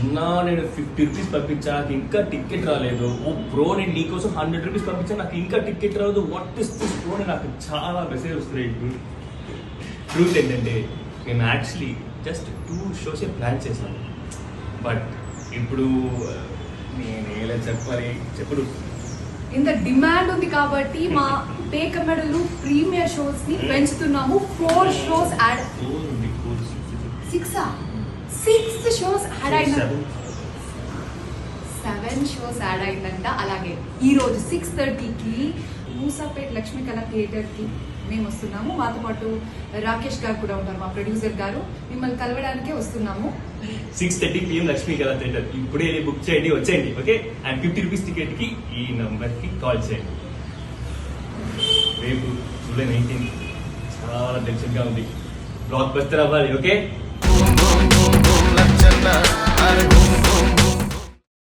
అన్నా నేను 50 రూపీస్ పంపించా, నాకు ఇంకా టికెట్ రాలేదు. ఓ బ్రో, నేను నీకోసం 100 రూపీస్ పంపించా, నాకు ఇంకా టికెట్ రాలేదు. What is this bro? నాకు చాలా మెసేజ్ వస్తున్నాయి. ట్రూత్ ఏంటంటే మేము యాక్చువల్లీ జస్ట్ 2 షోసే ప్లాన్ చేసాము. బట్ ఇప్పుడు నేను ఎలా చెప్పాలి చెప్పుడు, ఇంత డిమాండ్ ఉంది కాబట్టి మా పేక మెడలు ప్రీమియర్ షోస్ ని పెంచుతున్నాము. 4 షోస్ యాడ్, 6 షోస్ యాడ్ అయిన 7 షోస్ యాడ్ అయిందంట. అలాగే ఈ రోజు 6:30కి మూసాపేట్ లక్ష్మీకళ థియేటర్ కి మేము వస్తున్నాము. మాతో పాటు రాకేష్ గారు కూడా ఉంటారు, మా ప్రొడ్యూసర్ గారు. మిమ్మల్ని కలవడానికే వస్తున్నాము. 6:30 PM లక్ష్మీకళ థియేటర్. ఇప్పుడే బుక్ చేయండి, వచ్చేయండి. ఓకే, అండ్ 50 రూపీస్ టికెట్ కి ఈ నంబర్ కి కాల్ చేయండి. రేపు జూలై 19 చాలా టెన్షన్ గా ఉంది. బ్లాక్ బస్టర్ అవ్వాలి. ఓకే.